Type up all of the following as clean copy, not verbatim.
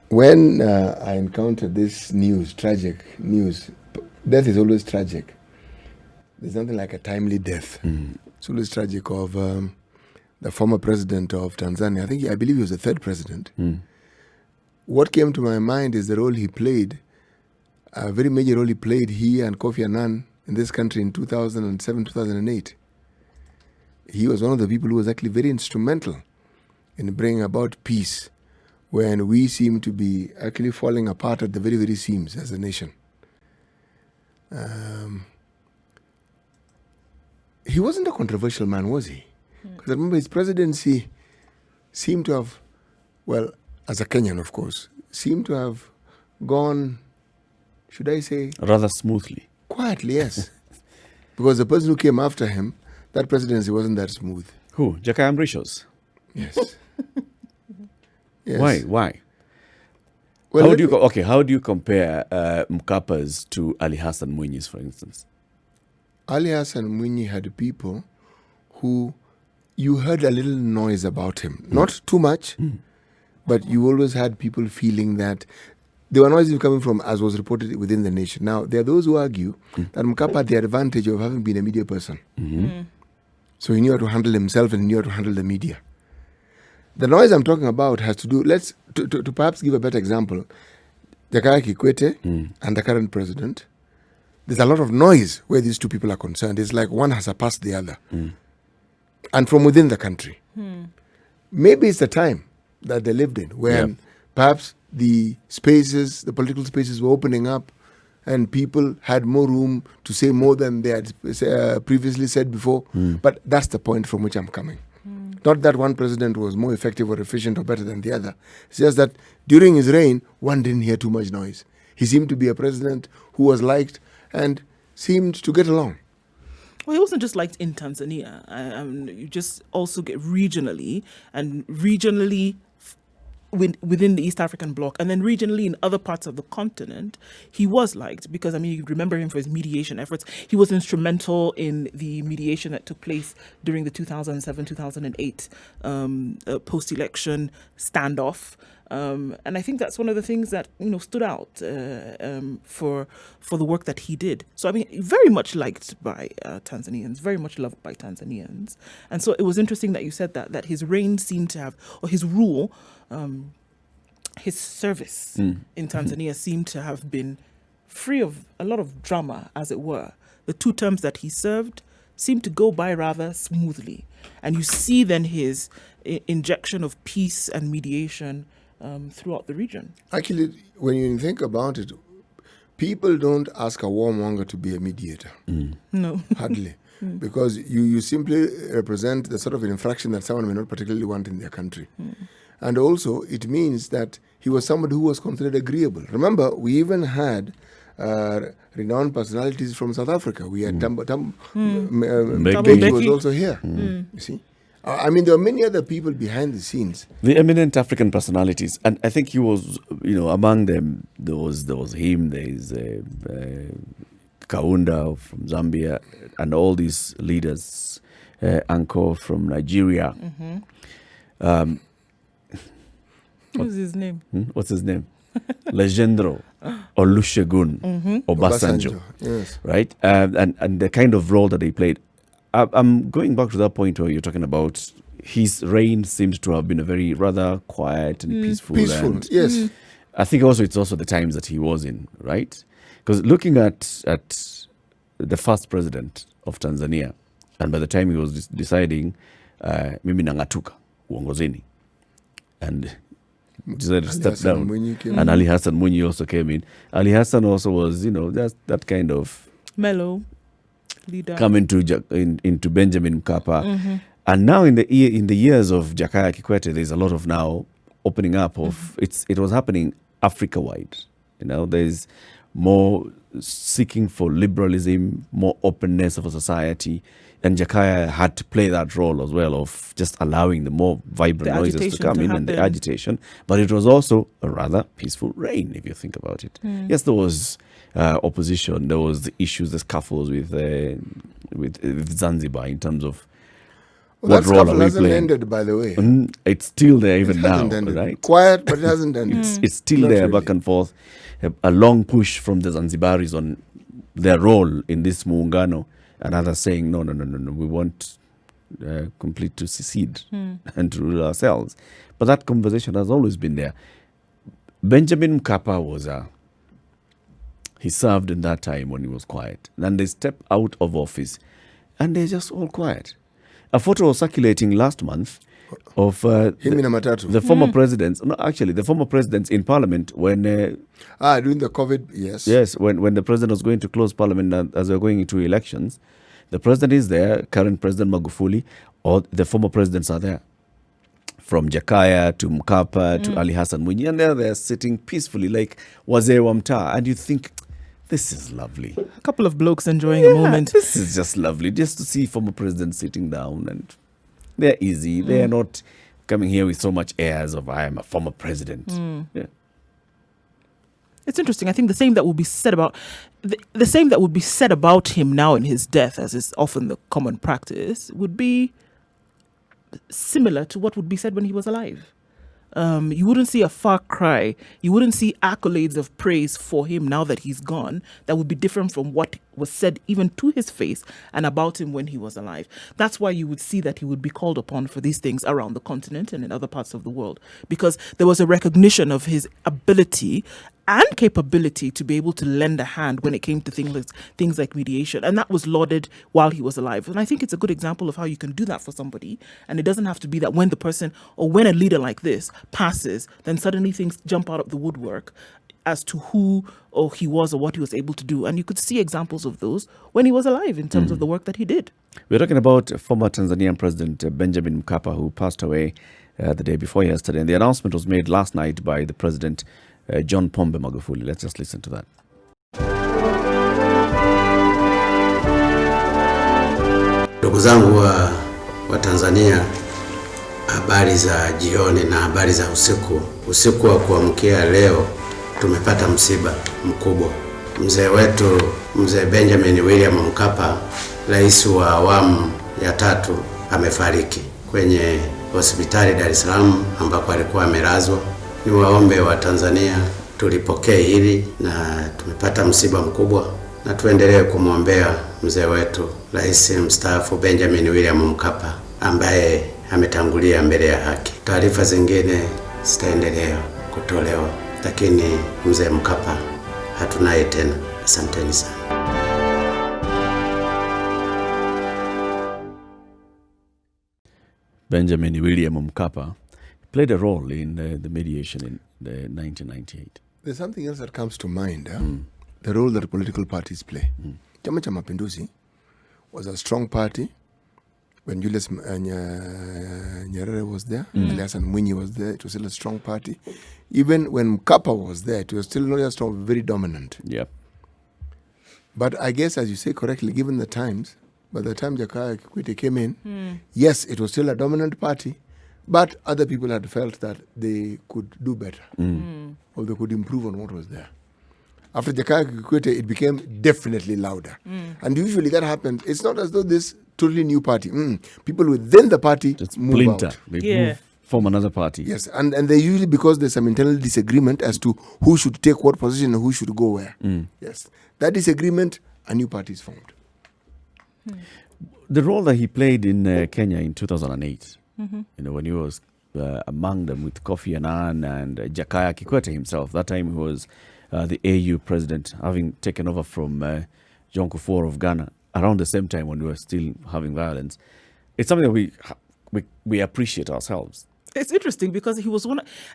When I encountered this tragic news, death is always tragic. There's nothing like a timely death. It's always tragic of the former president of Tanzania. I believe he was the third president. What came to my mind is the role he played, a very major role he played, he and Kofi Annan in this country in 2007, 2008. He was one of the people who was actually very instrumental in bringing about peace when we seem to be actually falling apart at the very, very seams as a nation. He wasn't a controversial man, was he? Because I remember his presidency seemed to have, well, as a Kenyan, of course, seemed to have gone, should I say? Rather smoothly. Quietly, yes. Because the person who came after him, that presidency wasn't that smooth. Who? Jakaya Mrisho's? Yes. Yes. Why? Well, how do you compare Mkapa's to Ali Hassan Mwinyi's, for instance? Ali Hassan Mwinyi had people who you heard a little noise about him. Not too much, but you always had people feeling that there were noises coming from, as was reported, within the nation. Now, there are those who argue that Mkapa had the advantage of having been a media person. So he knew how to handle himself and he knew how to handle the media. The noise I'm talking about has to do, to perhaps give a better example, Jakaya Kikwete and the current president, there's a lot of noise where these two people are concerned. It's like one has surpassed the other. And from within the country. Maybe it's the time that they lived in when perhaps the political spaces were opening up and people had more room to say more than they had previously said before. But that's the point from which I'm coming. Not that one president was more effective or efficient or better than the other. It's just that during his reign, one didn't hear too much noise. He seemed to be a president who was liked and seemed to get along. Well, he wasn't just liked in Tanzania. You just also get regionally within the East African bloc, and then regionally in other parts of the continent, he was liked because, you remember him for his mediation efforts. He was instrumental in the mediation that took place during the 2007-2008 post-election standoff. And I think that's one of the things that, stood out for the work that he did. So, very much liked by Tanzanians, very much loved by Tanzanians. And so it was interesting that you said that his reign seemed to have, or his rule, his service in Tanzania seemed to have been free of a lot of drama, as it were. The 2 terms that he served seemed to go by rather smoothly. And you see then his injection of peace and mediation throughout the region. Actually, when you think about it, people don't ask a warmonger to be a mediator. No. Hardly. Because you simply represent the sort of infraction that someone may not particularly want in their country. And also, it means that he was somebody who was considered agreeable. Remember, we even had renowned personalities from South Africa. We had Mbeki was also here. You see? There are many other people behind the scenes. The eminent African personalities. And I think he was, among them, there was him, there's Kaunda from Zambia, and all these leaders, Anko from Nigeria. What's his name? What's his name? Legendro Olusegun Obasanjo. Yes. Right? And the kind of role that he played. I'm going back to that point where you're talking about his reign seems to have been a very rather quiet and peaceful. Peaceful, yes. I think it's also the times that he was in, right? Because looking at the first president of Tanzania, and by the time he was deciding, mimi nangatuka uongozini, and decided to step down, and Ali Hassan Mwinyi also came in. Ali Hassan also was, that kind of mellow leader, come into Benjamin Mkapa. And now in the years of Jakaya Kikwete, there's a lot of now opening up of it was happening Africa-wide. There's more seeking for liberalism, more openness of a society. And Jakaya had to play that role as well of just allowing the more vibrant noises to come in and the agitation. But it was also a rather peaceful reign, if you think about it. Yes, there was opposition. There was the issues, the scuffles with Zanzibar in terms of what that role are scuffle we hasn't playing? ended, by the way. It's still there even It now, hasn't ended. right? Quiet, but it hasn't ended. It's still Not there, really. back and forth. A long push from the Zanzibaris on their role in this muungano, and others saying, no, we want complete to secede and to rule ourselves. But that conversation has always been there. Benjamin Mkapa was he served in that time when he was quiet. Then they step out of office and they're just all quiet. A photo was circulating last month of Him in a matatu. the former presidents, no, actually, the former presidents in parliament when, During the COVID, yes. yes, when the president was going to close parliament as we're going into elections, the president is there, current President Magufuli, or the former presidents are there. From Jakaya to Mkapa to Ali Hassan Mwinyi, and they're sitting peacefully like wazee wa mtaa, and you think, this is lovely. A couple of blokes enjoying a moment. This is just lovely, just to see former presidents sitting down, and they're easy. They're not coming here with so much airs of I am a former president. Yeah. It's interesting. I think the same that would be said about the same that would be said about him now in his death, as is often the common practice, would be similar to what would be said when he was alive. You wouldn't see a far cry. You wouldn't see accolades of praise for him now that he's gone that would be different from what was said even to his face and about him when he was alive. That's why you would see that he would be called upon for these things around the continent and in other parts of the world, because there was a recognition of his ability and capability to be able to lend a hand when it came to things like mediation. And that was lauded while he was alive. And I think it's a good example of how you can do that for somebody. And it doesn't have to be that when the person or when a leader like this passes, then suddenly things jump out of the woodwork as to who or he was or what he was able to do. And you could see examples of those when he was alive in terms of the work that he did. We're talking about former Tanzanian President Benjamin Mkapa, who passed away the day before yesterday. And the announcement was made last night by the President John Pombe Magufuli. Let's just listen to that. Ndugu zangu wa Tanzania, habari za jioni na habari za usiku. Usiku wa kuamkia leo tumepata msiba mkubwa. Mzee wetu, mzee Benjamin William Mkapa, rais wa awamu ya 3, amefariki kwenye hospitali Dar es Salaam ambako alikuwa amelazwa. Niwaombe wa Tanzania tulipokee hili, na tumepata msiba mkubwa, na tuendelee kumwombea mzee wetu rais mstaafu Benjamin William Mkapa ambaye ametangulia mbele ya haki. Taarifa zingine zitaendelea kutolewa, lakini mzee Mkapa hatunaye tena. Asanteni sana. Benjamin William Mkapa played a role in the mediation in 1998. There's something else that comes to mind, the role that political parties play. Chama cha Mapinduzi was a strong party when Julius Nyerere was there, Ali Hassan Mwinyi was there. It was still a strong party. Even when Mkapa was there, it was still not just strong, very dominant. Yep. But I guess, as you say correctly, given the times, by the time Jakaya Kikwete came in, yes, it was still a dominant party, but other people had felt that they could do better or they could improve on what was there. After Jakaya Kikwete, it became definitely louder. And usually that happens. It's not as though this totally new party. People within the party Just move splinter. out. They Yeah. move, form another party. Yes, and they usually, because there's some internal disagreement as to who should take what position and who should go where. Yes, that disagreement, a new party is formed. The role that he played in Kenya in 2008, when he was among them with Kofi Annan and Jakaya Kikwete himself. That time he was the AU president, having taken over from John Kufuor of Ghana around the same time when we were still having violence. It's something that we appreciate ourselves. It's interesting because he was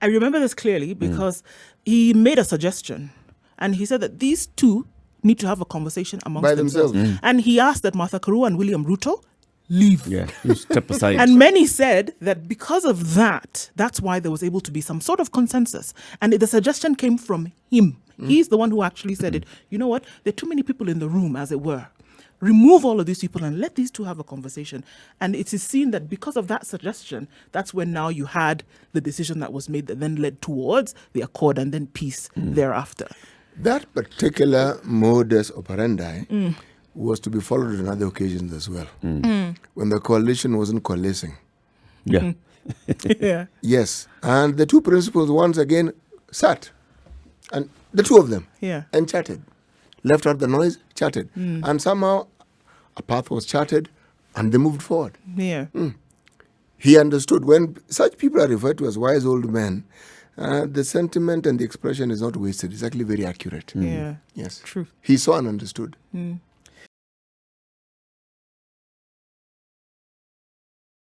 I remember this clearly because he made a suggestion and he said that these two need to have a conversation amongst By themselves. themselves. And he asked that Martha Karua and William Ruto leave. Yeah, you step aside. And many said that because of that, that's why there was able to be some sort of consensus. And the suggestion came from him. He's the one who actually said it. You know what? There are too many people in the room, as it were. Remove all of these people and let these two have a conversation. And it is seen that because of that suggestion, that's when now you had the decision that was made that then led towards the accord and then peace thereafter. That particular modus operandi was to be followed on other occasions as well. When the coalition wasn't coalescing. Yeah. Yeah. Yes. And the two principals once again sat. And the two of them. Yeah. And chatted. Left out the noise, chatted. And somehow a path was charted and they moved forward. Yeah. He understood when such people are referred to as wise old men, the sentiment and the expression is not wasted. It's actually very accurate. Yeah. Yes. True. He saw and understood.